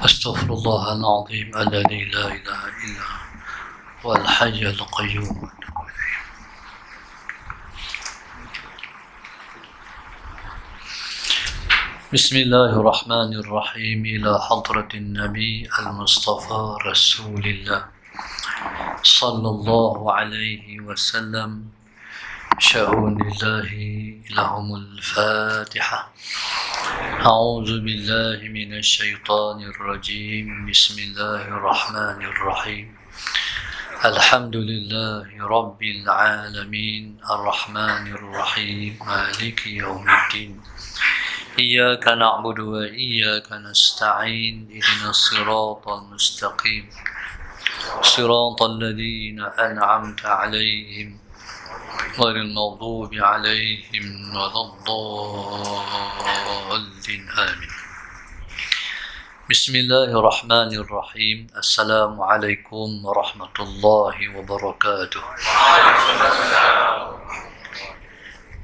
أستغفر الله العظيم الذي لا إله إلا هو الحي القيوم. بسم الله الرحمن الرحيم. إلى حضرة النبي المصطفى رسول الله صلى الله عليه وسلم. شؤون الله لهم الفاتحة. أعوذ بالله من الشيطان الرجيم. بسم الله الرحمن الرحيم. الحمد لله رب العالمين الرحمن الرحيم مالك يوم الدين. إياك نعبد وإياك نستعين. اهدنا الصراط المستقيم صراط الذين أنعمت عليهم غير المغضوب عليهم ولا الضالين. آمين. بسم الله الرحمن الرحيم. السلام عليكم ورحمة الله وبركاته.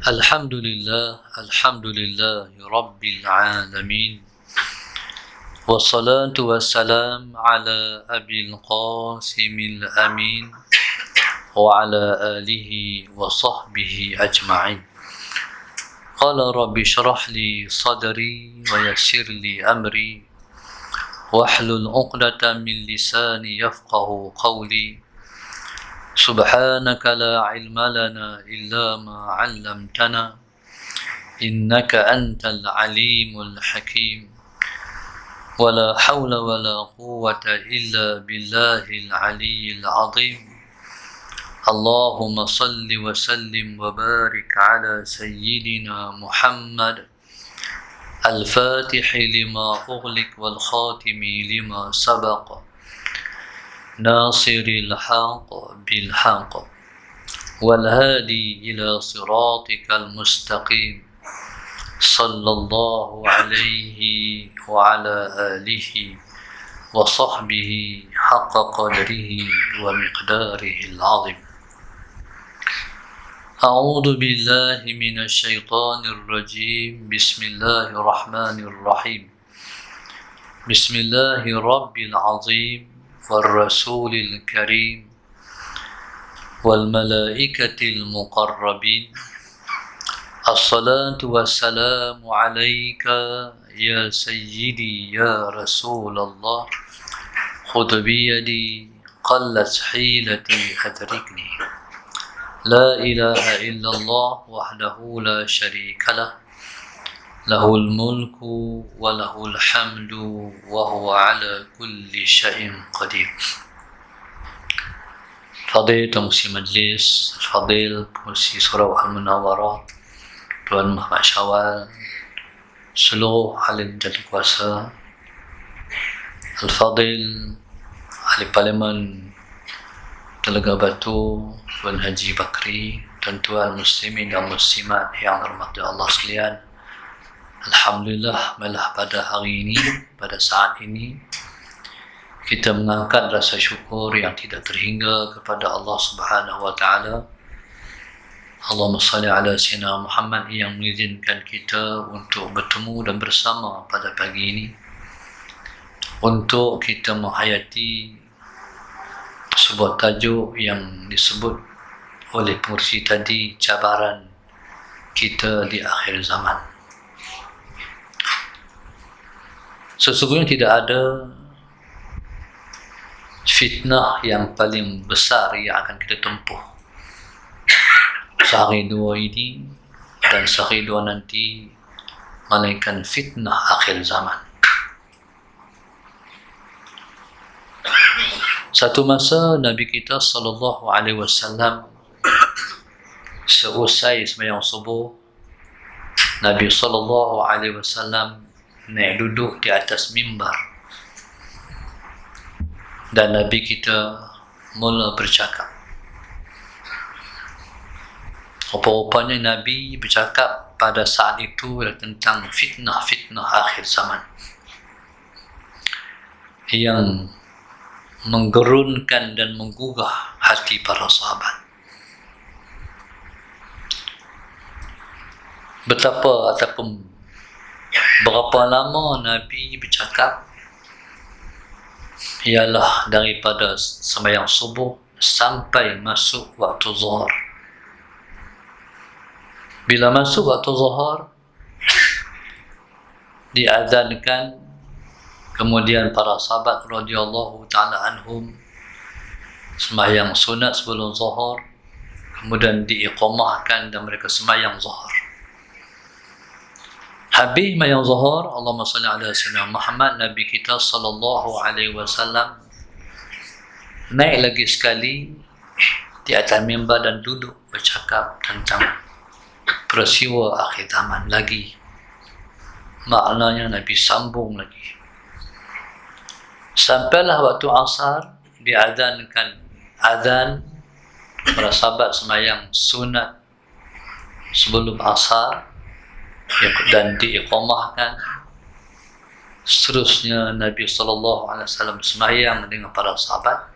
الحمد لله رب العالمين، والصلاة والسلام على أبي القاسم الأمين وعلى آله وصحبه أجمعين. قال رب اشرح لي صدري ويسر لي أمري واحلل عقدة من لساني يفقه قولي. سبحانك لا علم لنا إلا ما علمتنا إنك أنت العليم الحكيم. ولا حول ولا قوة إلا بالله العلي العظيم. اللهم صل وسلم وبارك على سيدنا محمد الفاتح لما أغلق والخاتم لما سبق ناصر الحق بالحق والهادي إلى صراطك المستقيم صلى الله عليه وعلى آله وصحبه حق قدره ومقداره العظيم. أعوذ بالله من الشيطان الرجيم. بسم الله الرحمن الرحيم. بسم الله رب العظيم والرسول الكريم والملائكة المقربين. الصلاة والسلام عليك يا سيدي يا رسول الله. خذ بيدي قلت حيلتي أدركني. لا إله إلا الله وحده لا شريك له. له الملك وله الحمد وهو على كل شيء قدير. Fadil Pengurusi Majlis, Fadil Pengurusi Surau Al-Munawwarah, Tuan Muhammad Syawal, seluruh ahli jadi kuasa, Al-Fadil Ahli Parlimen Telaga Batu, Tuan Haji Bakri, dan tuan muslimin dan muslimat yang dirahmati Allah sekalian. Alhamdulillah, malah pada hari ini, pada saat ini, kita mengangkat rasa syukur yang tidak terhingga kepada Allah Subhanahu wa Ta'ala. Allahumma salli ala Sayyidina Muhammad yang mengizinkan kita untuk bertemu dan bersama pada pagi ini untuk kita menghayati sebuah tajuk yang disebut oleh pengurusi tadi, cabaran kita di akhir zaman. Sesungguhnya tidak ada fitnah yang paling besar yang akan kita tempuh sehari dua ini dan sehari dua nanti, melainkan fitnah akhir zaman. Satu masa Nabi kita sallallahu alaihi wasallam seusai sembahyang subuh, Nabi sallallahu alaihi wasallam naik duduk di atas mimbar dan Nabi kita mula bercakap. Rupa-rupanya Nabi bercakap pada saat itu tentang fitnah-fitnah akhir zaman yang menggerunkan dan menggugah hati para sahabat. Betapa ataupun Berapa lama Nabi bercakap? Ialah daripada sembahyang subuh sampai masuk waktu zuhur. Bila masuk waktu zuhur, diazankan, kemudian para sahabat radhiyallahu ta'ala anhum sembahyang sunat sebelum zuhur, kemudian diiqamahkan dan mereka sembahyang zuhur. Habis sembahyang zuhur, Allahumma salli ala sayyidina Muhammad, Nabi kita sallallahu alaihi wasallam naik lagi sekali di atas mimbar dan duduk bercakap tentang peristiwa akhir zaman lagi. Maknanya Nabi sambung lagi. Sampailah waktu asar, diazankan azan, para sahabat sembahyang sunat sebelum asar dan diiqamahkan. Seterusnya Nabi SAW sembahyang dengan para sahabat.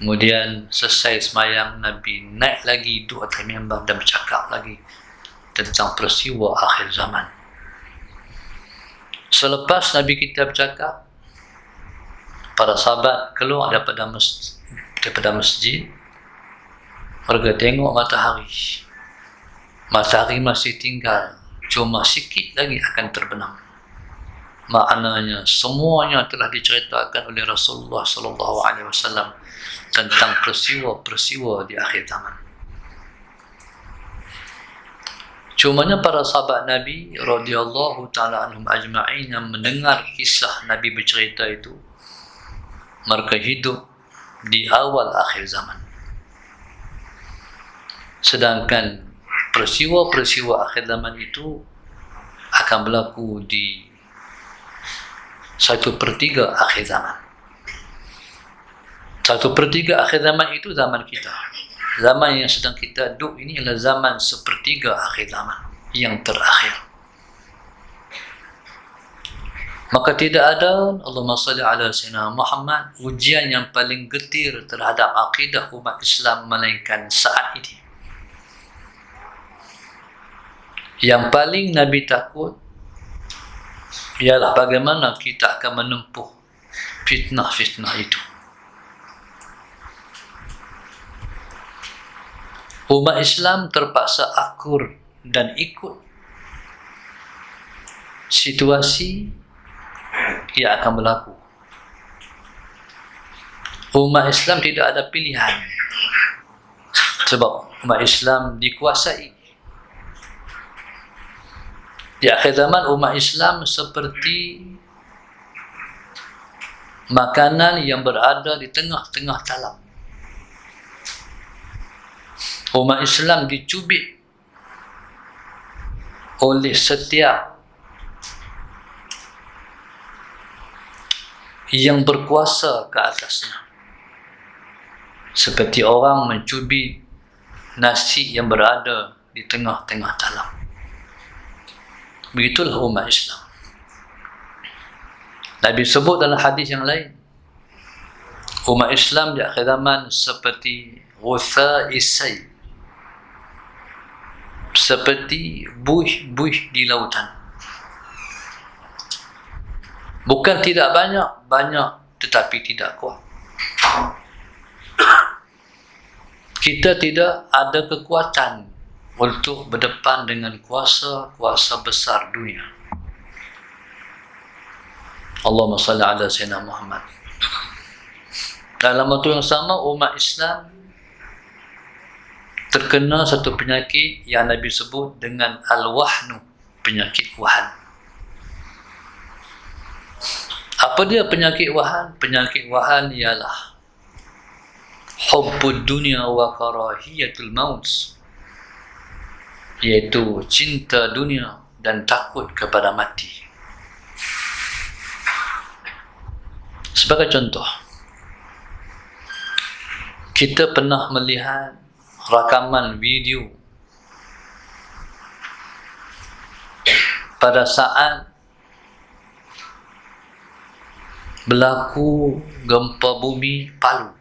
Kemudian selesai sembahyang, Nabi naik lagi duduk atas mimbar dan bercakap lagi tentang peristiwa akhir zaman. Selepas Nabi kita bercakap, para sahabat keluar daripada masjid. Mereka tengok matahari. Matahari masih tinggal, cuma sikit lagi akan terbenam. Maknanya semuanya telah diceritakan oleh Rasulullah sallallahu alaihi wasallam tentang peristiwa-peristiwa di akhir zaman. Cumanya para sahabat Nabi radhiyallahu ta'ala anhum ajma'in yang mendengar kisah Nabi bercerita itu, mereka hidup di awal akhir zaman. Sedangkan peristiwa-peristiwa akhir zaman itu akan berlaku di 1/3 akhir zaman. 1/3 akhir zaman itu zaman kita. Zaman yang sedang kita duduk ini adalah zaman 1/3 akhir zaman yang terakhir. Maka tidak ada, Allahumma salli ala sayyidina Muhammad, ujian yang paling getir terhadap akidah umat Islam melainkan saat ini. Yang paling Nabi takut ialah bagaimana kita akan menempuh fitnah-fitnah itu. Umat Islam terpaksa akur dan ikut situasi yang akan berlaku. Umat Islam tidak ada pilihan, sebab umat Islam dikuasai. Di akhir zaman umat Islam seperti makanan yang berada di tengah-tengah talam. Umat Islam dicubit oleh setiap yang berkuasa ke atasnya, seperti orang mencubit nasi yang berada di tengah-tengah talam. Begitulah umat Islam. Nabi sebut dalam hadis yang lain, umat Islam di akhir zaman seperti ghutha'is sayl, seperti buih-buih di lautan. Bukan tidak banyak tetapi tidak kuat. Kita tidak ada kekuatan untuk berdepan dengan kuasa-kuasa besar dunia. Allahumma salli ala sayyidina Muhammad. Dalam waktu yang sama, umat Islam terkena satu penyakit yang Nabi sebut dengan al-wahnu, penyakit wahan. Apa dia penyakit wahan? Penyakit wahan ialah hubbud dunya wa karahiyatul maut, iaitu cinta dunia dan takut kepada mati. Sebagai contoh, kita pernah melihat rakaman video pada saat berlaku gempa bumi Palu.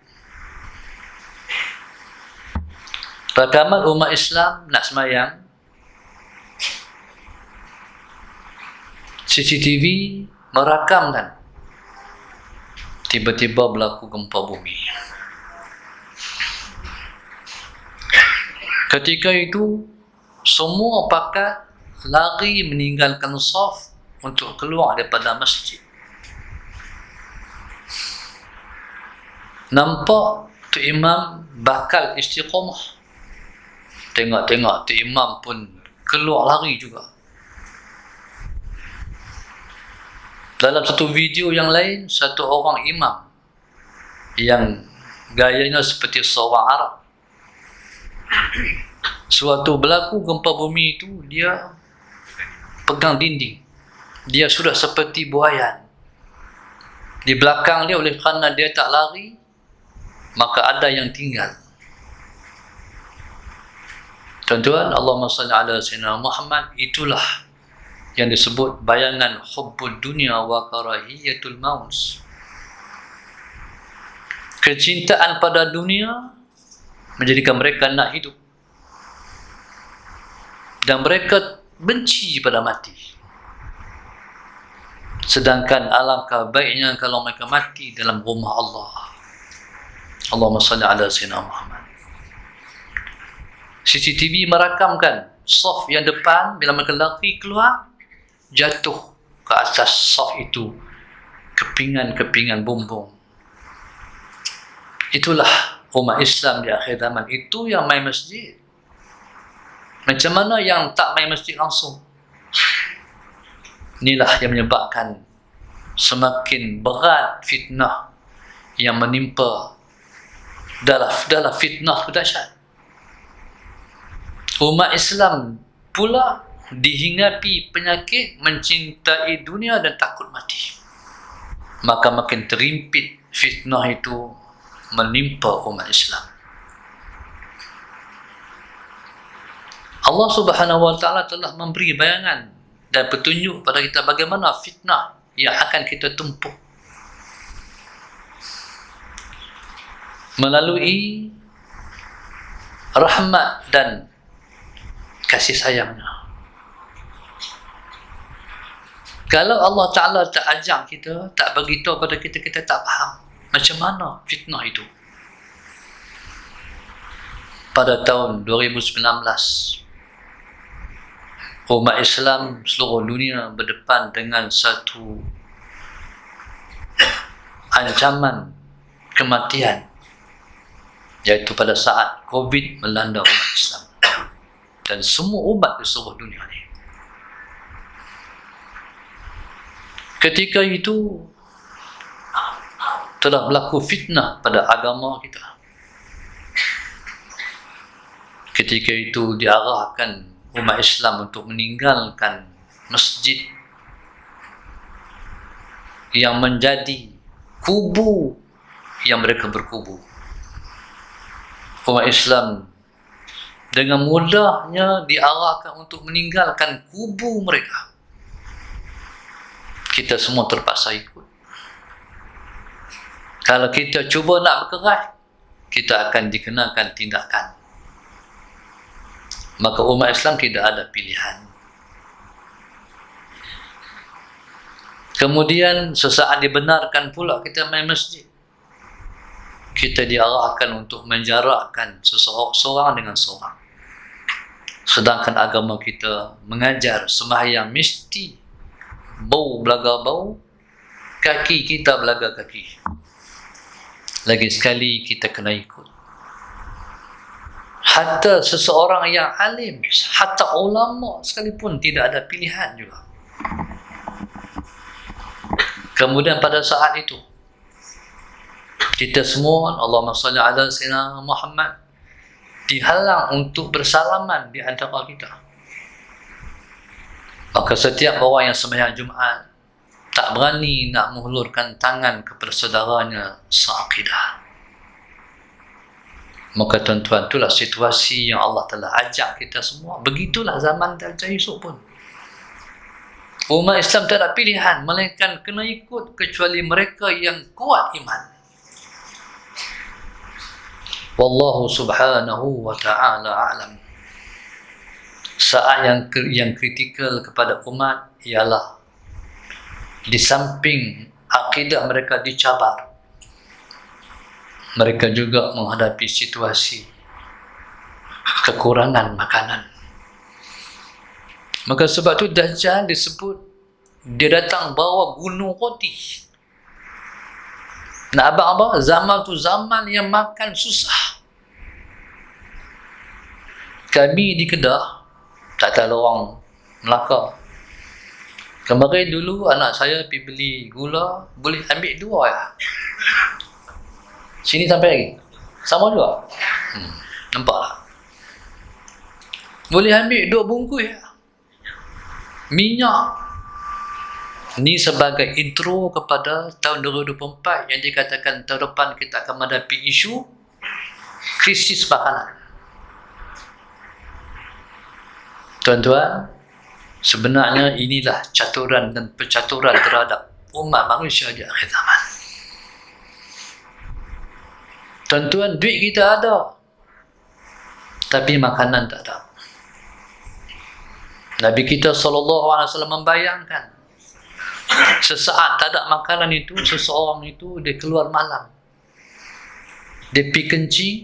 Rakaman umat Islam nak sembahyang, CCTV merakamkan tiba-tiba berlaku gempa bumi. Ketika itu semua pakat lari meninggalkan saf untuk keluar daripada masjid. Nampak tu imam bakal istiqamah. Tengok tu imam pun keluar lari juga. Dalam satu video yang lain, satu orang imam yang gayanya seperti seorang Arab, suatu berlaku gempa bumi itu, dia pegang dinding. Dia sudah seperti buaian. Di belakang dia, oleh kerana dia tak lari, maka ada yang tinggal. Tuan-tuan, Allahumma salli ala sayyidina Muhammad, itulah yang disebut bayangan hubbud dunia wa karahiyatul maut. Kecintaan pada dunia menjadikan mereka nak hidup, dan mereka benci pada mati. Sedangkan alangkah baiknya kalau mereka mati dalam rumah Allah. Allahumma salli ala sayyidina Muhammad. CCTV merakamkan saf yang depan bila mereka lari keluar, jatuh ke atas saf itu kepingan-kepingan bumbung. Itulah umat Islam di akhir zaman. Itu yang main masjid. Macam mana yang tak main masjid langsung? Inilah yang menyebabkan semakin berat fitnah yang menimpa. Dalam fitnah itu dahsyat. Umat Islam pula dihinggapi penyakit mencintai dunia dan takut mati. Maka makin terimpit fitnah itu menimpa umat Islam. Allah Subhanahu wa taala telah memberi bayangan dan petunjuk pada kita bagaimana fitnah yang akan kita tempuh melalui rahmat dan kasih sayangnya. Kalau Allah Ta'ala tak ajak kita, tak beritahu pada kita, kita tak faham macam mana fitnah itu. Pada tahun 2019, umat Islam seluruh dunia berdepan dengan satu ancaman kematian, iaitu pada saat COVID melanda umat Islam dan semua umat di seluruh dunia ini. Ketika itu telah berlaku fitnah pada agama kita. Ketika itu diarahkan umat Islam untuk meninggalkan masjid yang menjadi kubu yang mereka berkubu. Umat Islam dengan mudahnya diarahkan untuk meninggalkan kubu mereka. Kita semua terpaksa ikut. Kalau kita cuba nak berkeras, kita akan dikenakan tindakan. Maka umat Islam tidak ada pilihan. Kemudian sesaat dibenarkan pula kita main masjid, kita diarahkan untuk menjarakkan seorang dengan seorang. Sedangkan agama kita mengajar sembahyang mesti bau belaga bau, kaki kita belaga kaki. Lagi sekali kita kena ikut. Hatta seseorang yang alim, hatta ulama sekalipun tidak ada pilihan juga. Kemudian pada saat itu kita semua, Allahumma salli ala sayyidina Muhammad, dihalang untuk bersalaman di antara kita. Maka setiap orang yang sembahyang Jumaat tak berani nak menghulurkan tangan kepada saudaranya seakidah. Maka tuan-tuan, itulah situasi yang Allah telah ajak kita semua. Begitulah zaman Dajjal esok pun. Umat Islam tak ada pilihan, melainkan kena ikut kecuali mereka yang kuat iman. Wallahu subhanahu wa ta'ala a'lam. Saat yang kritikal kepada umat ialah Di samping akidah mereka dicabar, mereka juga menghadapi situasi kekurangan makanan. Maka sebab tu Dajjal disebut dia datang bawa gunung roti. Nak abang apa? Zaman tu zaman yang makan susah. Kami di Kedah, tak tahu orang Melaka. Kemarin dulu anak saya pergi beli gula, boleh ambil 2 ya. Sini sampai lagi. Sama juga. Nampak tak? Boleh ambil 2 bungkus ya. Minyak. Ni sebagai intro kepada tahun 2024 yang dikatakan tahun depan kita akan menghadapi isu krisis makanan. Tuan-tuan, sebenarnya inilah caturan dan pencaturan terhadap umat manusia di akhir zaman. Tuan-tuan, duit kita ada, tapi makanan tak ada. Nabi kita SAW membayangkan, sesaat tak ada makanan itu, seseorang itu dia keluar malam, dia pergi kencing,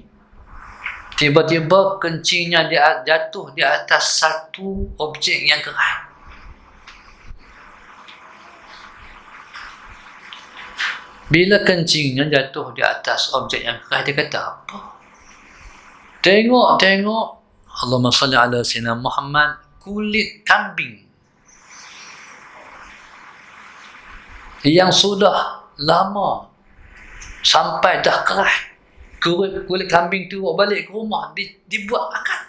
tiba-tiba kencingnya dia jatuh di atas satu objek yang keras. Bila kencingnya jatuh di atas objek yang keras, dia kata apa? Tengok Allahumma salli ala sayyidina Muhammad, kulit kambing yang sudah lama sampai dah keras. Kulit kambing tu bawa balik ke rumah, dibuat makan.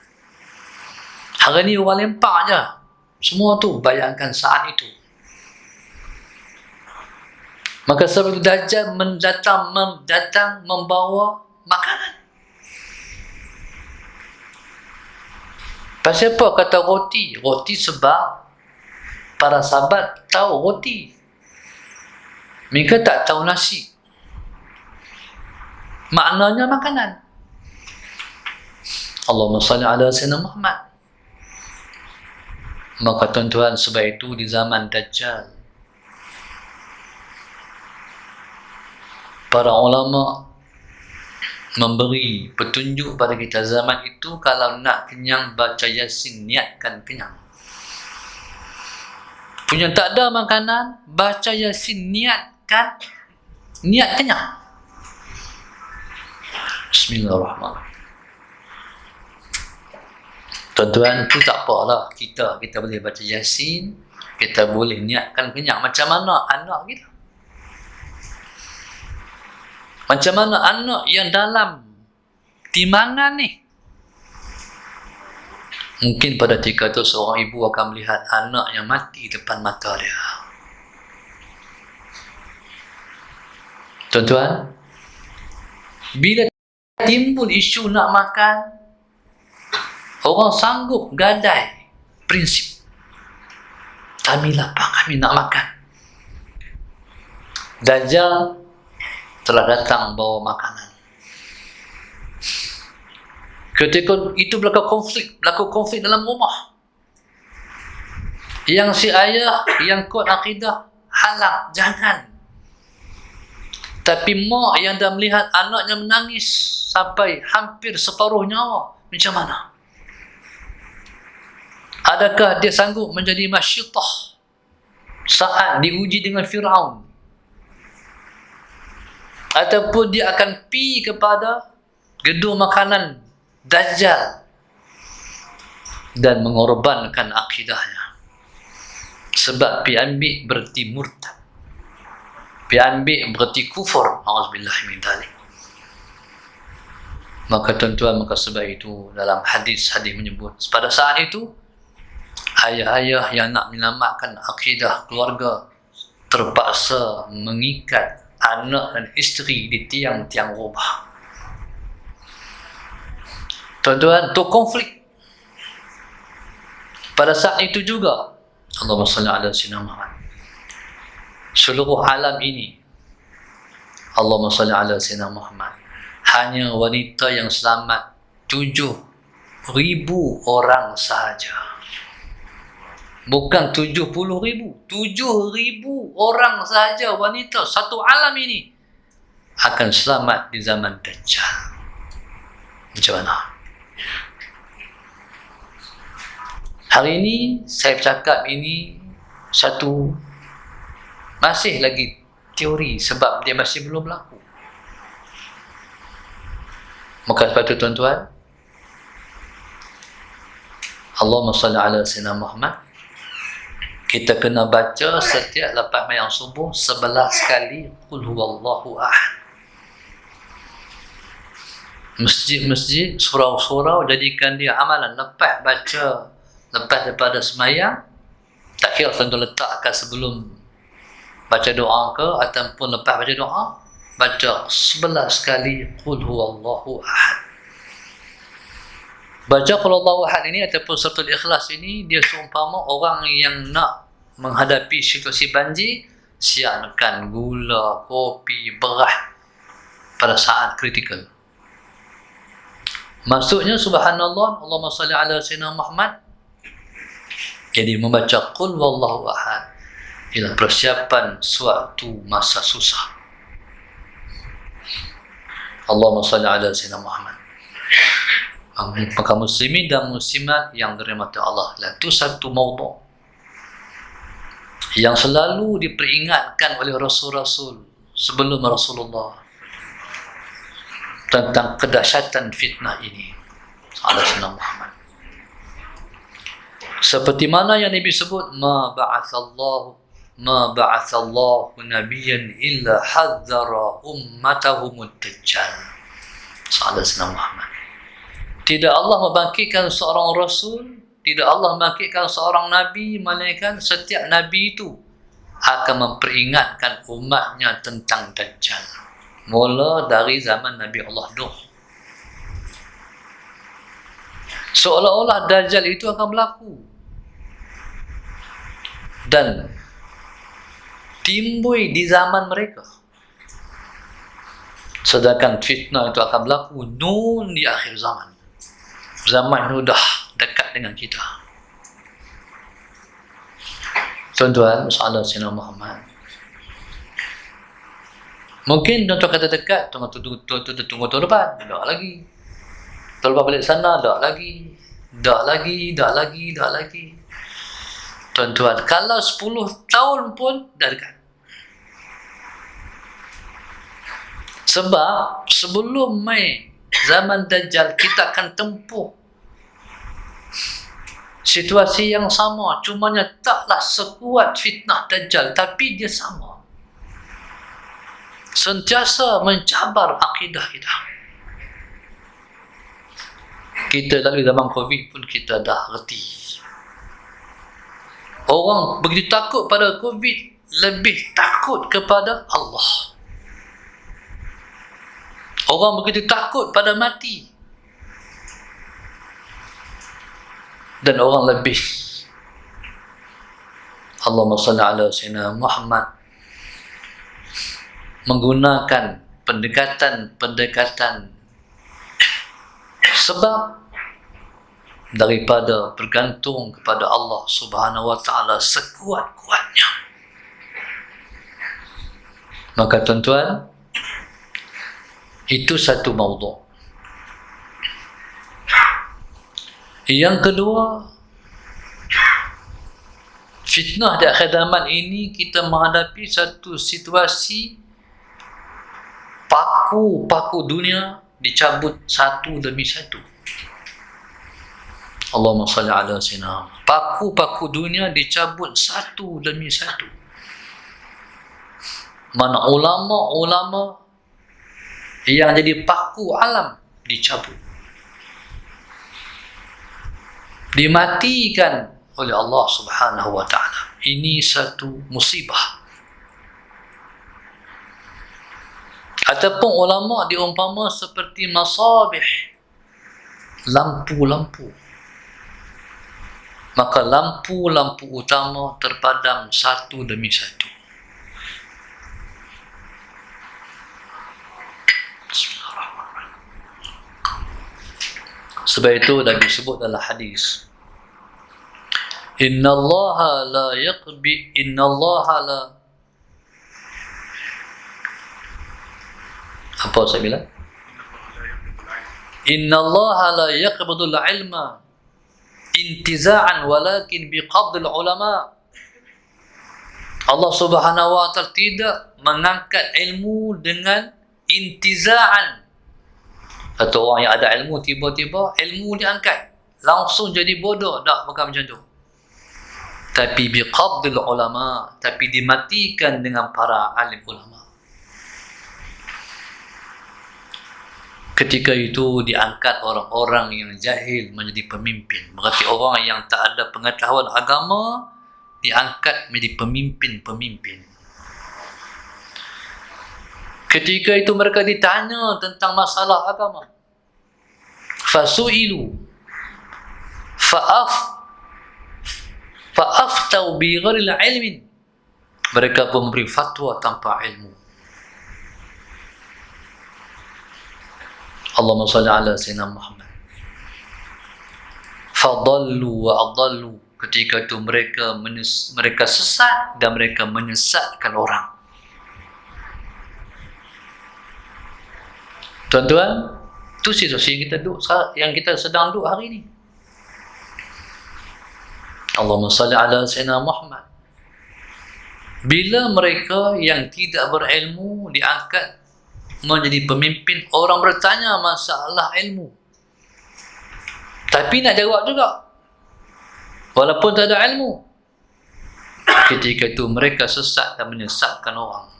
Hari ni orang lempak je. Semua tu bayangkan saat itu. Maka sebab Dajjal datang membawa makanan. Pasal apa kata roti? Roti sebab para sahabat tahu roti. Mereka tak tahu nasi. Maknanya makanan. Allahumma salli ala sayyidina Muhammad. Maka tuan-tuan, sebab itu di zaman Dajjal, para ulama memberi petunjuk pada kita zaman itu, kalau nak kenyang baca Yasin, niatkan kenyang. Punya tak ada makanan, baca Yasin, niat kenyang. Bismillahirrahmanirrahim. Tuan-tuan, tu tak apalah. Kita boleh baca Yasin, kita boleh niatkan kenyang. Macam mana anak kita? Macam mana anak yang dalam timangan ni? Mungkin pada ketika itu seorang ibu akan melihat anak yang mati depan mata dia. Tuan-tuan, bila timbul isu nak makan, orang sanggup gadai prinsip. Kami lapar, kami nak makan. Dajjal telah datang bawa makanan. Ketika itu berlaku konflik dalam rumah. Yang si ayah yang kuat akidah, halang, jangan. Tapi mak yang dah melihat anaknya menangis sampai hampir separuh nyawa, macam mana? Adakah dia sanggup menjadi masyitah saat diuji dengan Firaun? Ataupun dia akan pi kepada gedung makanan Dajjal dan mengorbankan akidahnya? Sebab pi ambil berarti murtad, pi ambil berarti kufur. Auzubillahi min dzalik. Maka tuan-tuan, maka sebab itu dalam hadis menyebut pada saat itu ayah-ayah yang nak menyelamatkan akidah keluarga terpaksa mengikat anak dan isteri di tiang-tiang rumah. Tuan-tuan, tu konflik. Pada saat itu juga, Allahumma salli ala sayyidina Muhammad, seluruh alam ini, Allahumma salli ala sayyidina Muhammad, hanya wanita yang selamat 7,000 orang sahaja. Bukan 70,000. 7,000 orang sahaja wanita satu alam ini akan selamat di zaman Dajjal. Macam mana? Hari ini saya bercakap ini satu masih lagi teori sebab dia masih belum berlaku. Maka sebab itu tuan-tuan, Allahumma salli ala sayyidina Muhammad, kita kena baca setiap lepas mayang subuh 11 kali qul huwallahu ahad. Masjid-masjid, surau-surau jadikan dia amalan lepas baca, lepas daripada semayang, tak kira tentu letakkan sebelum baca doa ke ataupun lepas baca doa, baca 11 kali qul huwallahu ahad. Baca qul huwallahu ahad ini ataupun suratul ikhlas ini, dia seumpama orang yang nak menghadapi situasi banjir, siapkan gula, kopi, beras pada saat kritikal. Maksudnya subhanallah, Allahumma salli ala sayyidina Muhammad. Jadi membaca qul huwallahu ahad ialah persiapan suatu masa susah. Allahumma salli ala sayyidina Muhammad. Maka muslimin dan muslimat yang dirahmati Allah, itu satu maudhu' yang selalu diperingatkan oleh Rasul-Rasul sebelum Rasulullah tentang kedahsyatan fitnah ini. Ala sayyidina Muhammad. Seperti mana yang Nabi sebut, ma ba'athallahu nabiyyan illa hadzara ummatahumud dajjal. Ala sayyidina Muhammad. Tidak Allah membangkitkan seorang Rasul, tidak Allah membangkitkan seorang Nabi, melainkan setiap Nabi itu akan memperingatkan umatnya tentang Dajjal. Mula dari zaman Nabi Allah Nuh. Seolah-olah Dajjal itu akan berlaku. Dan timbul di zaman mereka. Sedangkan fitnah itu akan berlaku nun di akhir zaman. Zaman itu dah dekat dengan kita. Tuan-tuan, masalah Sayyidina Muhammad. Mungkin tuan-tuan kata dekat, tunggu tahun depan, tak lagi. Tahun lepas balik sana, tak lagi. Tuan-tuan, kalau 10 tahun pun dah dekat. Sebab sebelum mai zaman Dajjal, kita akan tempuh situasi yang sama, cumanya taklah sekuat fitnah Dajjal, tapi dia sama. Sentiasa mencabar akidah kita. Kita dari zaman Covid pun kita dah reti. Orang begitu takut pada Covid, lebih takut kepada Allah. Orang begitu takut pada mati. Dan orang lebih, Allahumma salli ala sayyidina Muhammad, menggunakan pendekatan sebab daripada bergantung kepada Allah Subhanahu wa taala sekuat-kuatnya. Maka tuan-tuan, itu satu maudhu'. Yang kedua, fitnah di akhir zaman ini kita menghadapi satu situasi paku dunia dicabut satu demi satu. Allahumma salli ala sayyidina. Paku dunia dicabut satu demi satu. Mana ulama-ulama yang jadi paku alam dicabut, dimatikan oleh Allah Subhanahu wa taala. Ini satu musibah. Ataupun ulama diumpama seperti masabih, lampu-lampu. Maka lampu-lampu utama terpadam satu demi satu. Sebab itu dah disebut dalam hadis, Innallaha la yaqbi innallaha la apa saya bilang? Innallaha la yaqbidul ilma intiza'an walakin biqabdil ulama. Allah Subhanahu wa taala tidak mengangkat ilmu dengan intiza'an. Atau orang yang ada ilmu tiba-tiba ilmu diangkat langsung jadi bodoh, tak, bukan macam tu. Tapi biqabdil ulama, tapi dimatikan dengan para alim ulama. Ketika itu diangkat orang-orang yang jahil menjadi pemimpin. Berarti orang yang tak ada pengetahuan agama diangkat menjadi pemimpin-pemimpin. Ketika itu mereka ditanya tentang masalah agama. Fasu'ilu fa'aftau bi ghairil ilmin. Mereka pun memberi fatwa tanpa ilmu. Allahumma salli ala sayyidina Muhammad. Fadallu wa adallu. Ketika itu mereka sesat dan mereka menyesatkan orang. Tuan-tuan, itu situasi yang kita sedang duduk hari ini. Allahumma salli ala sayyidina Muhammad. Bila mereka yang tidak berilmu diangkat menjadi pemimpin, orang bertanya masalah ilmu, tapi nak jawab juga walaupun tak ada ilmu. Ketika itu mereka sesat dan menyesatkan orang.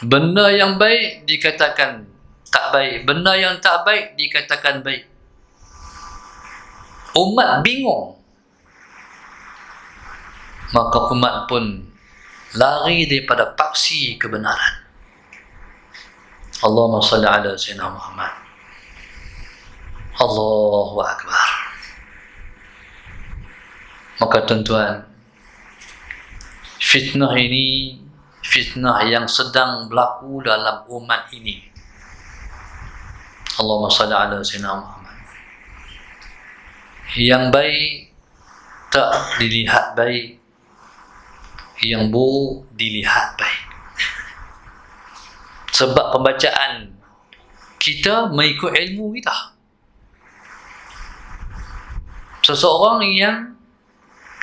Benda yang baik dikatakan tak baik, benda yang tak baik dikatakan baik. Umat bingung, maka umat pun lari daripada paksi kebenaran. Allahumma salli ala sayyidina Muhammad. Allahu Akbar. Maka tuan-tuan, fitnah ini fitnah yang sedang berlaku dalam umat ini. Allahumma salli ala sayyidina Muhammad. Yang baik tak dilihat baik, yang buruk dilihat baik. Sebab pembacaan kita mengikut ilmu kita. Seseorang yang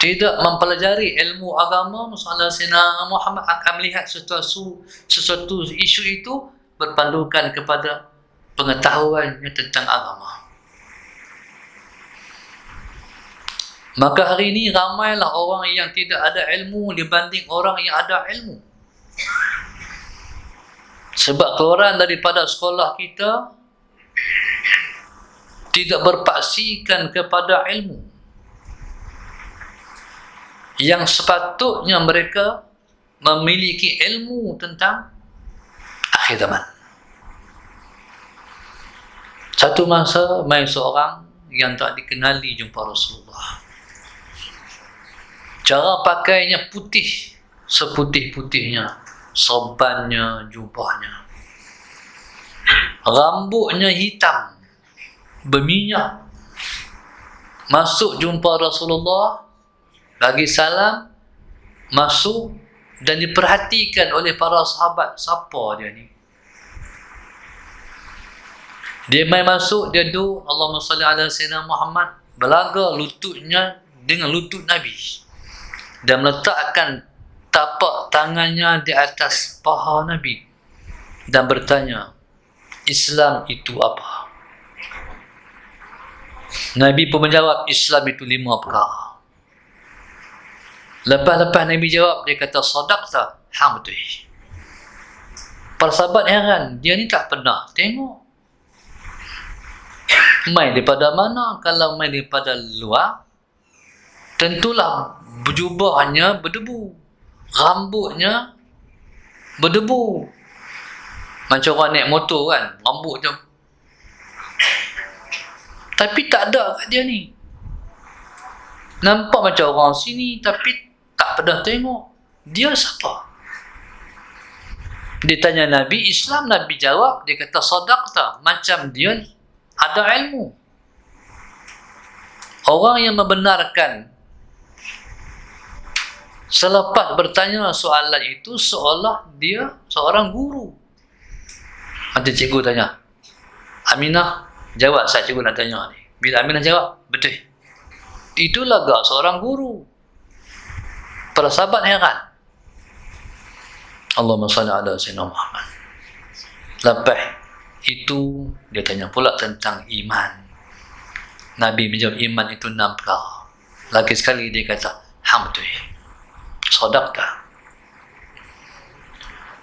tidak mempelajari ilmu agama masalah Sayyidina Muhammad akan melihat sesuatu isu itu berpandukan kepada pengetahuannya tentang agama. Maka hari ini ramailah orang yang tidak ada ilmu dibanding orang yang ada ilmu. Sebab keluaran daripada sekolah kita tidak berpaksikan kepada ilmu yang sepatutnya mereka memiliki ilmu tentang akhir zaman. Satu masa mai seorang yang tak dikenali jumpa Rasulullah. Cara pakainya putih, seputih-putihnya, sorbannya, jubahnya. Rambutnya hitam, berminyak. Masuk jumpa Rasulullah, bagi salam, masuk dan diperhatikan oleh para sahabat. Siapa dia ni? Dia mai masuk, dia duduk, Allahumma salli ala sayyidina Muhammad, belaga lututnya dengan lutut Nabi. Dan meletakkan tapak tangannya di atas paha Nabi dan bertanya, Islam itu apa? Nabi pun menjawab, Islam itu 5 perkara. Lepas Nabi jawab, dia kata, sadaqta, hang betul. Para sahabat heran, dia ni tak pernah tengok. Main daripada mana? Kalau main daripada luar, tentulah jubahnya berdebu, rambutnya berdebu. Macam orang naik motor kan, rambut je. Tapi tak ada kat dia ni. Nampak macam orang sini tapi tak pernah tengok. Dia siapa? Dia tanya Nabi, Islam, Nabi jawab, dia kata sadaqta, macam dia ada ilmu. Orang yang membenarkan selepas bertanya soalan itu seolah dia seorang guru. Nanti cikgu tanya, Aminah, jawab saya cikgu nak tanya ni. Bila Aminah jawab, betul. Itulah gak seorang guru. Para sahabat heran. Allahumma salli ala sayyidina Muhammad. Lepas itu dia tanya pula tentang iman. Nabi menjawab iman itu 6 perkara. Lagi sekali dia kata, Hamdulillah, sadaqta.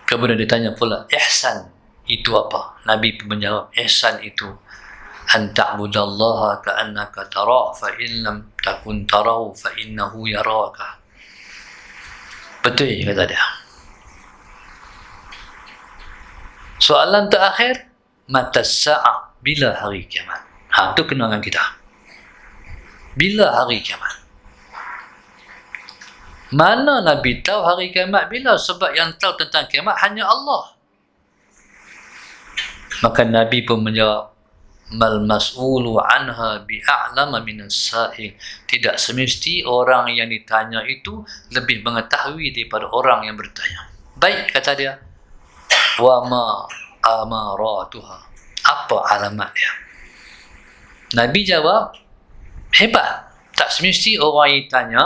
Kemudian dia tanya pula, ihsan itu apa? Nabi pun menjawab, ihsan itu an ta'budallaha ka'annaka tarah fa in lam takun tarahu fa innahu yaraka. Betul kata dia. Soalan terakhir, mata sa'ah, bila hari kiamat? Itu kenangan kita. Bila hari kiamat? Mana Nabi tahu hari kiamat bila? Sebab yang tahu tentang kiamat hanya Allah. Maka Nabi pun menjawab, mal mas'ulu anha bi'a'lama minas sa'il. Tidak semesti orang yang ditanya itu lebih mengetahui daripada orang yang bertanya. Baik, kata dia, wa ma amaratuha, apa alamat dia? Nabi jawab, hebat, tak semesti orang yang tanya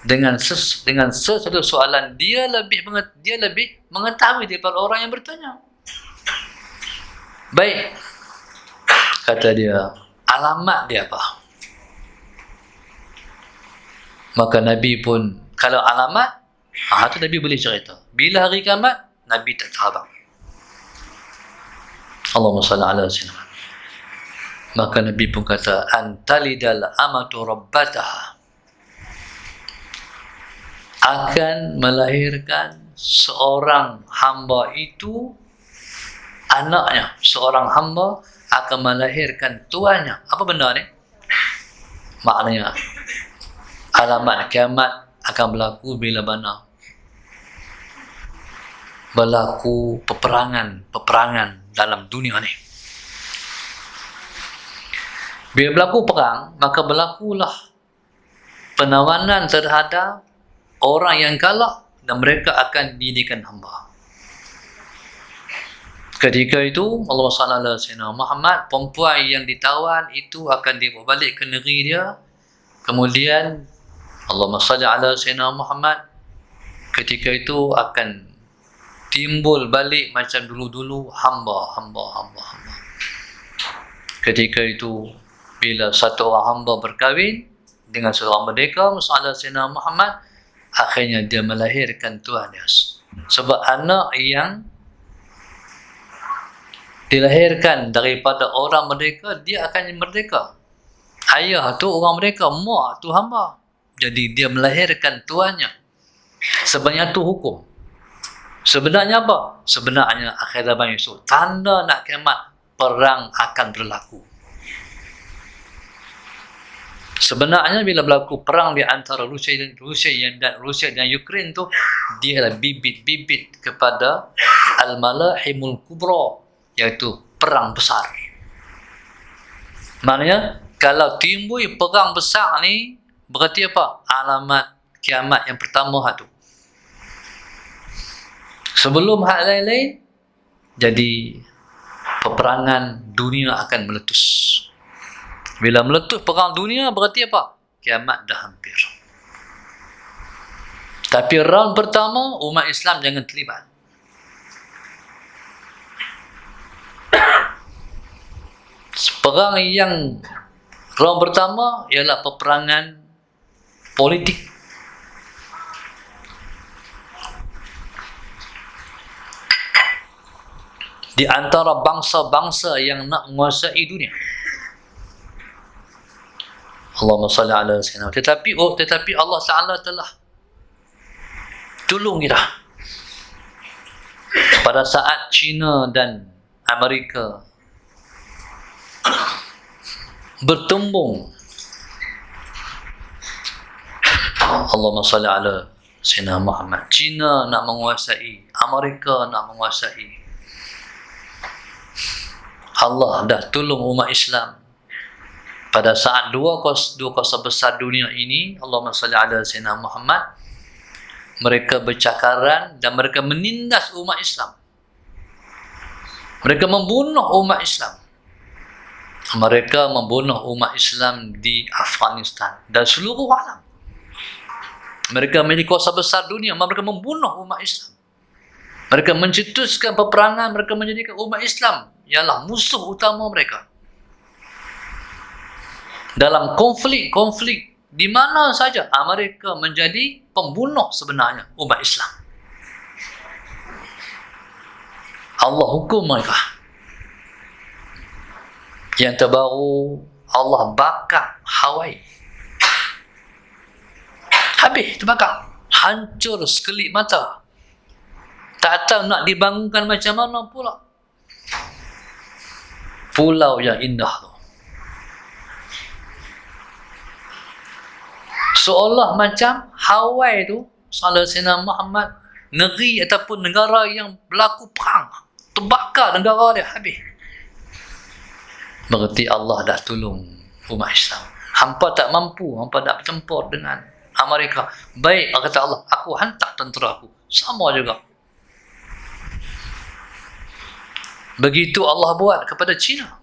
dengan sesuatu soalan dia lebih mengetahui daripada orang yang bertanya. Baik, kata dia, alamat dia apa? Maka Nabi pun, kalau alamat, itu Nabi boleh cerita. Bila hari kiamat, Nabi tak tahu. Allahumma salli ala sayyidina. Maka Nabi pun kata, antalidal amatu rabbataha, akan melahirkan seorang hamba itu anaknya. Seorang hamba akan melahirkan tuannya. Apa benda ni? Maknanya alamat kiamat akan berlaku bila mana? Berlaku peperangan dalam dunia ni. Bila berlaku perang, maka berlakulah penawanan terhadap orang yang kalah dan mereka akan dijadikan hamba. Ketika itu Allah SWT Muhammad, perempuan yang ditawan itu akan dibawa balik ke negeri dia. Kemudian Allahumma salli ala sayyidina Muhammad, ketika itu akan timbul balik macam dulu-dulu hamba. Ketika itu bila satu orang hamba berkahwin dengan seorang merdeka, Muhammad Sayyidina Muhammad, akhirnya dia melahirkan tuan dia. Sebab anak yang dilahirkan daripada orang merdeka, dia akan merdeka. Ayah tu orang merdeka, mak tu hamba. Jadi dia melahirkan tuannya. Sebenarnya tu hukum. Sebenarnya apa? Sebenarnya akhir zaman Yusuf, tanda nak kiamat, perang akan berlaku. Sebenarnya bila berlaku perang di antara Rusia dan Ukraine tu, dia adalah bibit-bibit kepada al-malahimul kubra, iaitu perang besar. Maknanya kalau timbul perang besar ni, berarti apa? Alamat kiamat yang pertama tu. Sebelum hal lain-lain, jadi peperangan dunia akan meletus. Bila meletus perang dunia, berarti apa? Kiamat dah hampir. Tapi round pertama, umat Islam jangan terlibat. Perang yang round pertama ialah peperangan politik. Di antara bangsa-bangsa yang nak menguasai dunia. Allahumma salli ala sayyidina. Tetapi Allah Ta'ala telah tolong kita. Pada saat China dan Amerika bertumbung, Allahumma salli ala sayyidina Muhammad. China nak menguasai, Amerika nak menguasai. Allah dah tolong umat Islam Pada saat dua kuasa besar dunia ini, Allahumma salli ala Sayyidina Muhammad, mereka bercakaran dan mereka menindas umat Islam. Mereka membunuh umat Islam. Mereka membunuh umat Islam di Afghanistan dan seluruh alam. Mereka menjadi kuasa besar dunia, mereka membunuh umat Islam. Mereka mencetuskan peperangan, mereka menjadikan umat Islam ialah musuh utama mereka. Dalam konflik di mana saja, mereka menjadi pembunuh sebenarnya umat Islam. Allah hukum mereka. Yang terbaru, Allah bakar Hawaii. Habis terbakar. Hancur sekelip mata. Tak tahu nak dibangunkan macam mana pula. Pulau yang indah tu. Seolah macam Hawaii tu, salah Sayyidina Muhammad, negeri ataupun negara yang berlaku perang. Terbakar negara dia, habis. Berarti Allah dah tolong umat Islam. Hampa tak mampu, hampa tak bertempur dengan Amerika. Baik, kata Allah, aku hantar tentera aku. Sama juga. Begitu Allah buat kepada China.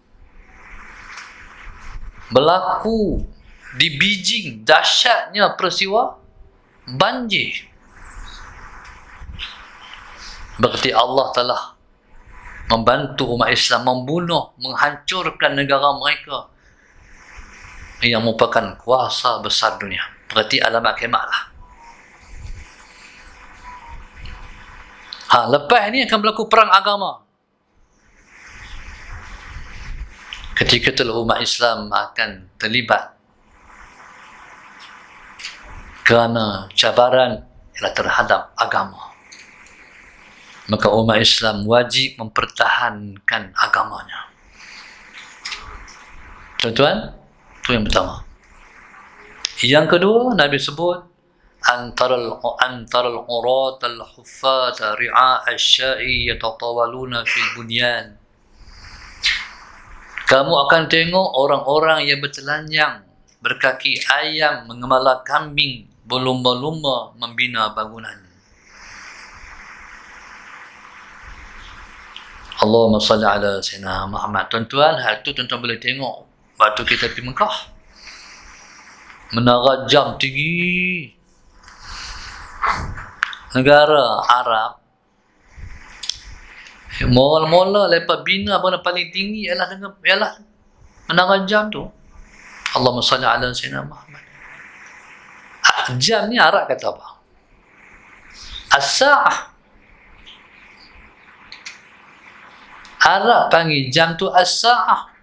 Berlaku di Beijing dahsyatnya peristiwa banjir. Berarti Allah telah membantu umat Islam membunuh, menghancurkan negara mereka yang merupakan kuasa besar dunia. Berarti alamat kiamat lah. Lepas ni akan berlaku perang agama. Ketika itulah umat Islam akan terlibat kerana cabaran ialah terhadap agama. Maka umat Islam wajib mempertahankan agamanya. Tuan-tuan, itu yang pertama. Yang kedua, Nabi sebut antara al-urat al-huffat ri'a asy-sya'i yatatawaluna fil bunyan. Kamu akan tengok orang-orang yang bertelanjang, berkaki ayam, mengembala kambing, berlumba-lumba membina bangunan. Allahumma salli ala Sayyidina Muhammad. Tuan-tuan, hal tu tuan-tuan boleh tengok waktu kita pergi Mekah. Menara jam tinggi. Negara Arab, mula-mula lepas bina bangunan paling tinggi ialah menara jam tu. Allahumma salli ala Sayyidina Muhammad. Jam ni Arab kata apa? As-sa'ah. Arab panggil jam tu as-sa'ah.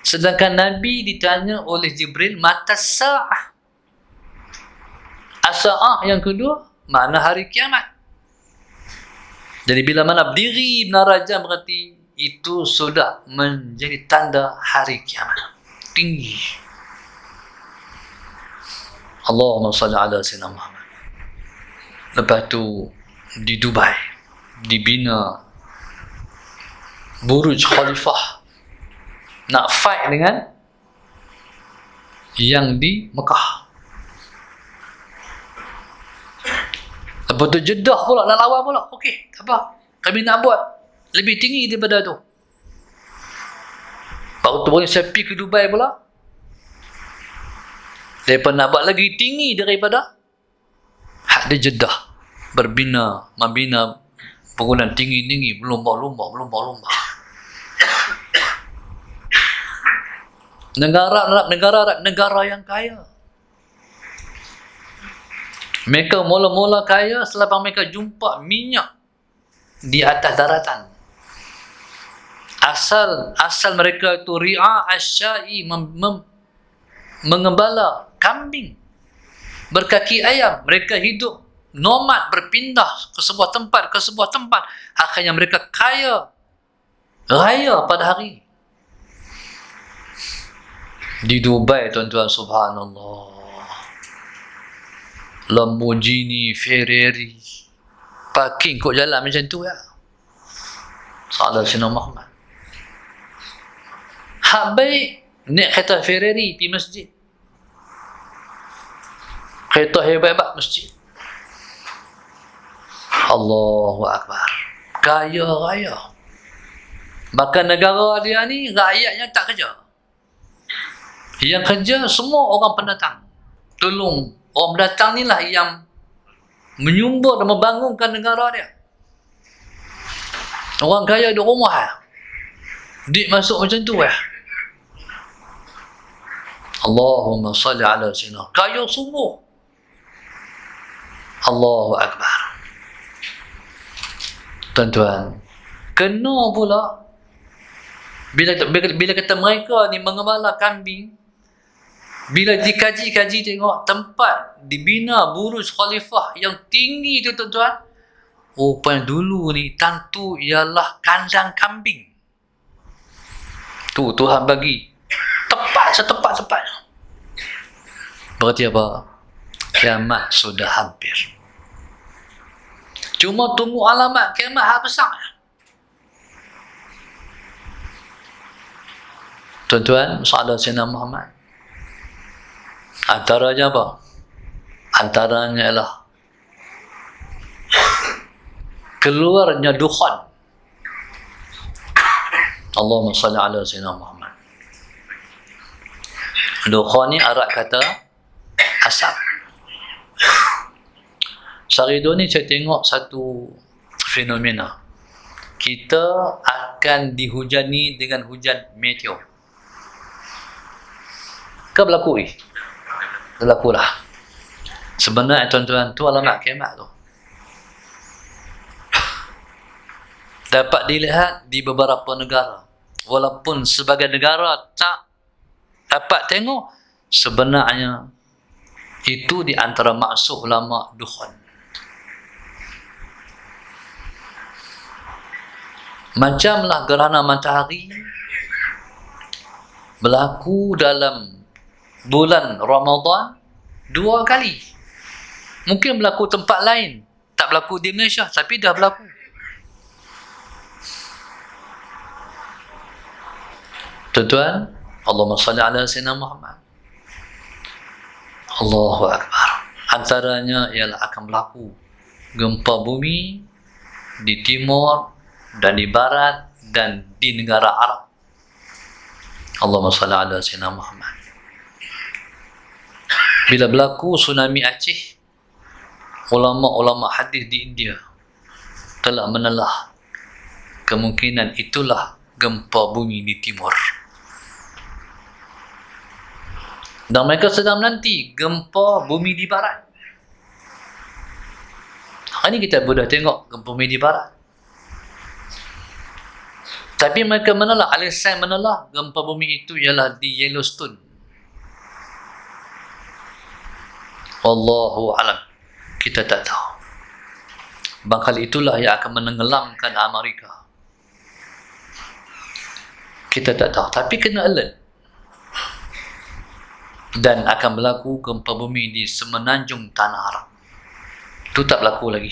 Sedangkan Nabi ditanya oleh Jibril, mata sa'ah. As-sa'ah yang kedua, makna hari kiamat. Jadi bila mana berdiri menara jam, berarti itu sudah menjadi tanda hari kiamat. Tinggi. Allahumma salli ala Sayyidina Muhammad. Lepas tu di Dubai dibina Burj Khalifah, nak fight dengan yang di Mekah. Lepas tu Jeddah pula nak lawan pula. Okey, tak apa, kami nak buat lebih tinggi daripada tu. Baru tu boleh saya pergi ke Dubai pula. Mereka nak buat lagi tinggi daripada hak di Jeddah. Membina bangunan tinggi-tinggi, berlumba-lumba. Negara yang kaya. Mereka mula-mula kaya selepas mereka jumpa minyak di atas daratan. Asal mereka itu ri'a asy-sya'i, mengembala kambing, berkaki ayam. Mereka hidup nomad, berpindah ke sebuah tempat. Akhirnya mereka kaya raya pada hari. Di Dubai, tuan-tuan, subhanallah, Lamborghini, Ferrari, parking kot jalan macam tu ya. Salah Sayyidina Muhammad. Hak baik naik kereta Ferrari pergi masjid, kereta hebat-hebat masjid. Allahu Akbar. Kaya raya. Bahkan negara dia ni rakyatnya tak kerja. Yang kerja semua orang pendatang. Tolong orang pendatang ni lah yang menyumbang dan membangunkan negara dia. Orang kaya di rumah, duit masuk macam tu ya. Allahumma salli ala sayyidina. Kaya sungguh. Allahu Akbar. Tuan-tuan, kena pula bila kata mereka ni mengembala kambing, bila dikaji-kaji tengok tempat dibina Buruj Khalifah yang tinggi tu tuan-tuan, rupanya dulu ni tentu ialah kandang kambing. Tu Tuhan bagi tepat setepat-tepatnya. Berarti apa? Kiamat sudah hampir. Cuma tunggu alamat kiamat hak besar. Tuan-tuan, sahabat Sayyidina Muhammad, antaranya apa? Antaranya ialah keluarnya dukhan. Allahumma salli ala Sayyidina Muhammad. Dukhan ni Arab kata asap. Sehari ni saya tengok satu fenomena. Kita akan dihujani dengan hujan meteor. Ke berlaku ni? Berlaku lah. Sebenarnya tuan-tuan, tu alamat kiamat tu. Dapat dilihat di beberapa negara. Walaupun sebagai negara tak dapat tengok, sebenarnya itu di antara maksud ulama dukhan. Macamlah gerhana matahari berlaku dalam bulan Ramadan 2 kali. Mungkin berlaku tempat lain, tak berlaku di Malaysia, tapi dah berlaku. Tuan-tuan, Allahumma salli ala Sayyidina Muhammad. Allahu Akbar. Antaranya ialah akan berlaku gempa bumi di timur dan di barat dan di negara Arab. Allahumma salli ala Sayyidina Muhammad. Bila berlaku tsunami Aceh, ulama-ulama hadis di India telah menelah kemungkinan itulah gempa bumi di timur. Dan mereka sedang menanti gempa bumi di barat. Hari ini kita boleh tengok gempa bumi di barat. Tapi mereka menelah, alasan menelah gempa bumi itu ialah di Yellowstone. Wallahu alam. Kita tak tahu. Bakal itulah yang akan menenggelamkan Amerika. Kita tak tahu. Tapi kena alert. Dan akan berlaku gempa bumi di semenanjung Tanah Arab. Itu tak berlaku lagi.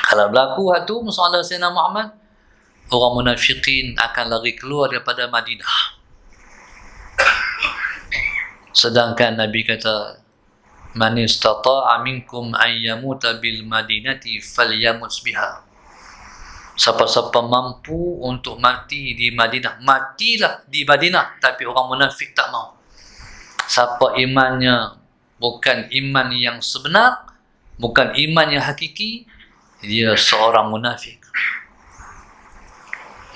Kalau berlaku waktu masalah Sayyidina Muhammad, orang munafikin akan lari keluar daripada Madinah. Sedangkan Nabi kata, man istata'a minkum an yamuta bil madinati falyamut biha. Siapa-siapa mampu untuk mati di Madinah, matilah di Madinah. Tapi orang munafik tak mau. Siapa imannya bukan iman yang sebenar, bukan iman yang hakiki, dia seorang munafik.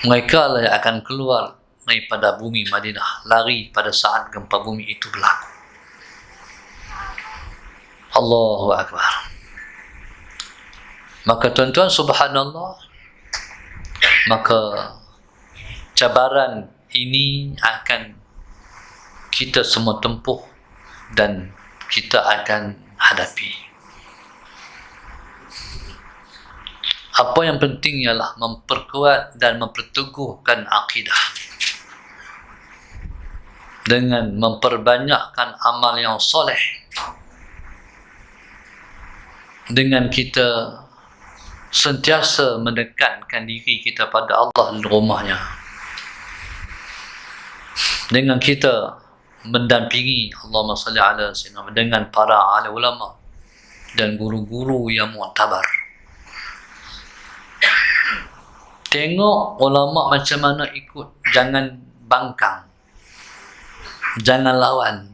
Mereka lah yang akan keluar daripada bumi Madinah, lari pada saat gempa bumi itu berlaku. Allahu Akbar. Maka tuan-tuan, subhanallah, maka cabaran ini akan kita semua tempuh dan kita akan hadapi. Apa yang penting ialah memperkuat dan memperteguhkan akidah dengan memperbanyakkan amal yang soleh, dengan kita sentiasa mendekatkan diri kita pada Allah dan rumahnya. dengan kita mendampingi Allahumma salli ala sayyidina dengan para alim ulama dan guru-guru yang mu'tabar. Tengok ulama macam mana ikut, jangan bangkang, jangan lawan.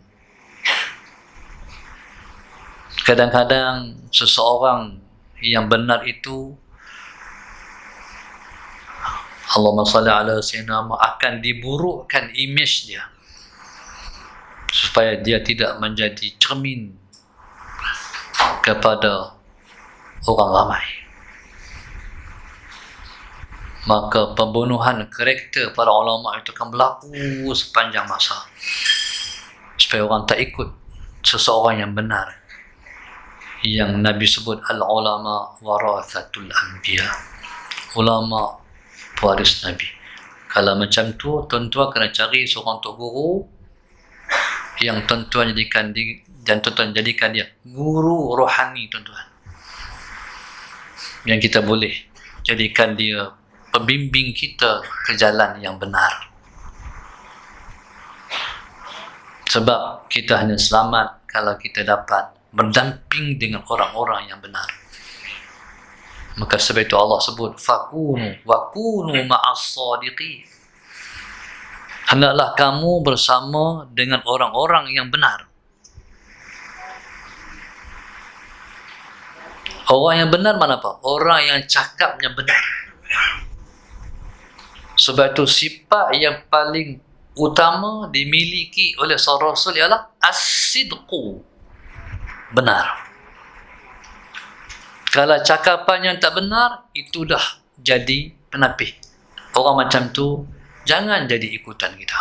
Kadang-kadang seseorang yang benar itu, Allahumma salli ala sayyidina, akan diburukkan image dia supaya dia tidak menjadi cermin kepada orang ramai. Maka pembunuhan karakter para ulama itu akan berlaku sepanjang masa supaya orang tak ikut seseorang yang benar, yang Nabi sebut al-ulama warathatul anbiya, ulama pewaris Nabi. Kalau macam tu, tuan-tuan kena cari seorang tok guru yang tuan-tuan jadikan dia guru rohani, tuan-tuan, yang kita boleh jadikan dia pembimbing kita ke jalan yang benar. Sebab kita hanya selamat kalau kita dapat berdamping dengan orang-orang yang benar. Maka sebab itu Allah sebut fakunu wa kunu ma'as sadiqin. Hendaklah kamu bersama dengan orang-orang yang benar. Orang yang benar mana apa? Orang yang cakapnya benar. Sebab itu sifat yang paling utama dimiliki oleh seorang Rasul ialah as-sidqu, benar. Kalau cakapan yang tak benar, itu dah jadi penapih. Orang macam tu jangan jadi ikutan kita.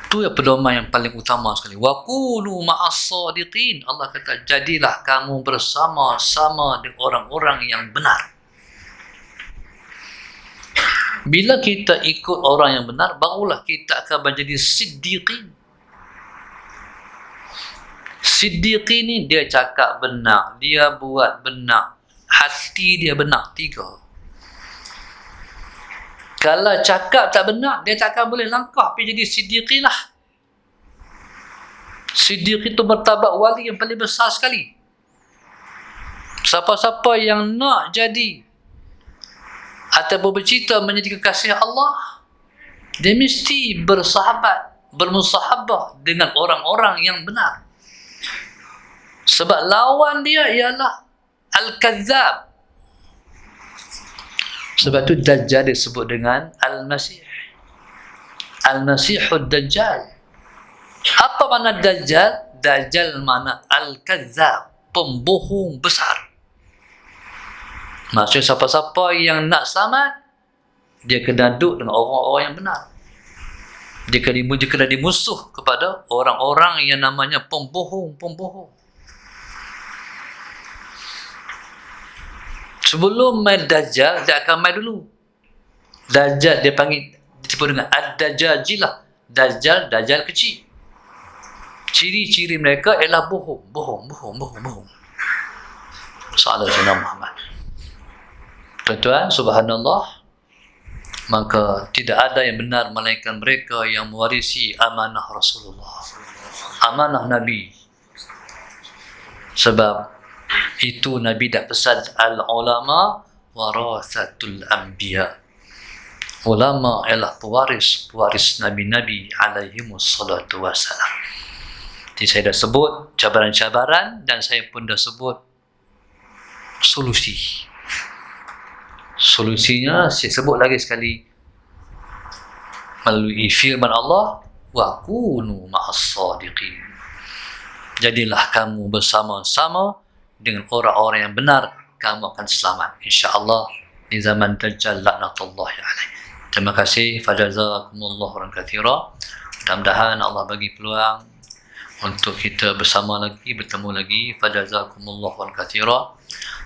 Itu ya pedoman yang paling utama sekali. Wa kunu ma'as sadiqin. Allah kata, jadilah kamu bersama-sama dengan orang-orang yang benar. Bila kita ikut orang yang benar, barulah kita akan menjadi siddiqin. Siddiqin ni dia cakap benar, dia buat benar, hati dia benar, 3. Kalau cakap tak benar, dia takkan boleh langkah pergi jadi siddiqin lah. Siddiq itu martabat wali yang paling besar sekali. Siapa-siapa yang nak jadi ataupun bercita menjadi kekasih Allah, dia mesti bersahabat, bermusahabah dengan orang-orang yang benar. Sebab lawan dia ialah Al-Kazzab. Sebab itu Dajjal disebut dengan Al-Masih. Al-Masihud Dajjal. Apa makna Dajjal? Dajjal makna Al-Kazzab, pembohong besar. Maksudnya siapa-siapa yang nak selamat, dia kena duduk dengan orang-orang yang benar. Dia kena dimusuh kepada orang-orang yang namanya pembohong. Sebelum main Dajjal, dia akan main dulu. Dajjal dia panggil, disebut dengan Ad-Dajajilah. Dajjal kecil. Ciri-ciri mereka ialah bohong. Salah Sayyidina Muhammad. Tuan-tuan, subhanallah, maka tidak ada yang benar melainkan mereka yang mewarisi amanah Rasulullah, amanah Nabi. Sebab itu Nabi dah pesan, al-ulama warathatul anbiya. Ulama ialah pewaris Nabi-Nabi alaihimus salatu wassalam. Jadi saya dah sebut cabaran-cabaran dan saya pun dah sebut solusi. Solusinya saya sebut lagi sekali melalui firman Allah, wa kunu ma'as sadiqin. Jadilah kamu bersama-sama dengan orang-orang yang benar, kamu akan selamat insya-Allah di zaman Dajjal laknatullahi alaih. Terima kasih, fajazakumullahu khairan katsira. Mudah-mudahan Allah bagi peluang untuk kita bersama lagi, bertemu lagi. Fajazakumullahu khairan katsira.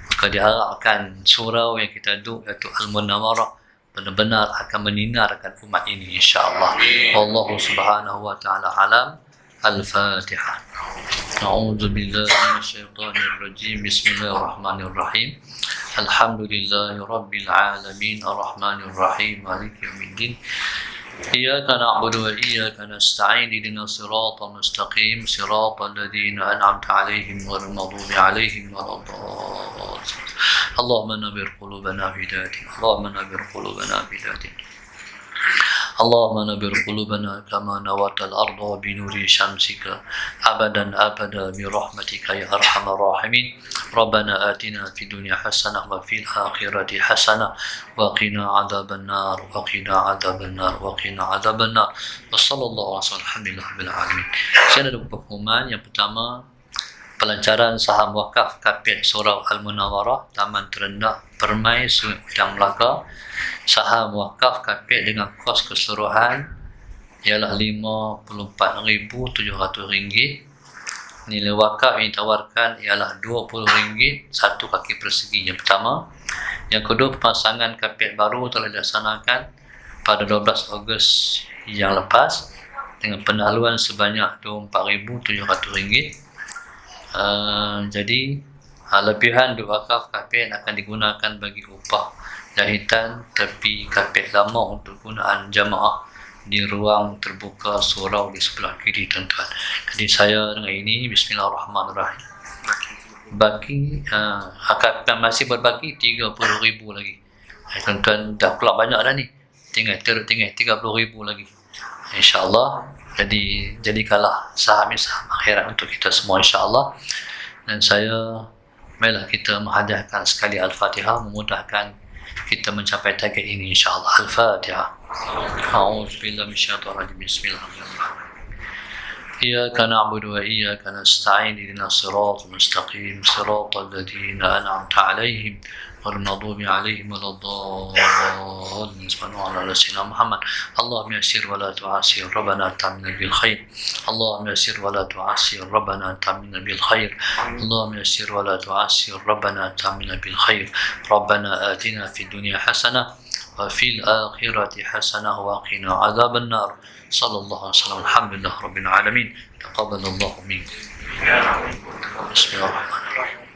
Maka diharapkan surau yang kita duduk iaitu Al-Munawwarah benar-benar akan menyinarkan umat ini insya-Allah. Wallahu subhanahu wa ta'ala alam. Al-Fatihah. A'udzu billahi minasyaitonir rajim. Bismillahirrahmanirrahim. Alhamdulillahi rabbil alamin arrahmanir rahim maliki yaumiddin. إياك نعبد وإياك نستعين اهدنا الصراط المستقيم صراط الذين أنعمت عليهم غير المغضوب عليهم ولا الضالين اللهم نبر قلوبنا بهدايتك اللهم نبر قلوبنا بهدايتك اللهم نبر قلوبنا كما نورت الأرض بنور شمسك أبدا أبدا برحمتك يا أرحم الراحمين ربنا آتنا في الدنيا حسنة وفي الآخرة حسنة وقنا عذاب النار وقنا عذاب النار وقنا عذاب النار وصلى الله على رسول الحمد لله رب العالمين. Saya ada pengumuman. Yang pertama, pelancaran saham wakaf Kapit Surau Al-Munawwarah, Taman Terendah, Permai, Sungai Udang Melaka. Saham wakaf Kapit dengan kos keseluruhan ialah RM54,700. Nilai wakaf yang ditawarkan ialah RM20 satu kaki persegi. Yang pertama. Yang kedua, pemasangan Kapit baru telah dilaksanakan pada 12 Ogos yang lepas dengan pendahuluan sebanyak RM24,700. Jadi lebihan duit wakaf Kapit akan digunakan bagi upah jahitan tepi Kapit lama untuk gunaan jamaah di ruang terbuka surau di sebelah kiri, tuan-tuan. Jadi saya dengan ini, bismillahirrahmanirrahim, baki masih berbaki RM30,000 lagi. Tuan-tuan dah pula banyak dah ni, tinggal RM30,000 lagi, insyaAllah. Jadi jadikanlah saham akhirat untuk kita semua, insyaAllah. Dan saya, marilah kita menghadiahkan sekali Al-Fatihah, memudahkan kita mencapai target ini, insyaAllah. Al-Fatihah. A'udzubillah minasyaitonir rajim. Bismillahirrahmanirrahim. إياك نعبد وإياك نستعين اهدنا الصراط المستقيم صراط الذين أنعمت عليهم غير المغضوب عليهم ولا الضالين صلى الله على سيدنا محمد اللهم يسر ولا تعسر ربنا أتمنا بالخير اللهم يسر ولا تعسر ربنا أتمنا بالخير اللهم يسر ولا تعسر ربنا أتمنا بالخير ربنا آتنا في الدنيا حسنة وفي الآخرة حسنة وقنا عذاب النار صلى الله عليه وسلم. الحمد لله رب العالمين. تقبل الله منكم. بسم الله الرحمن الرحيم.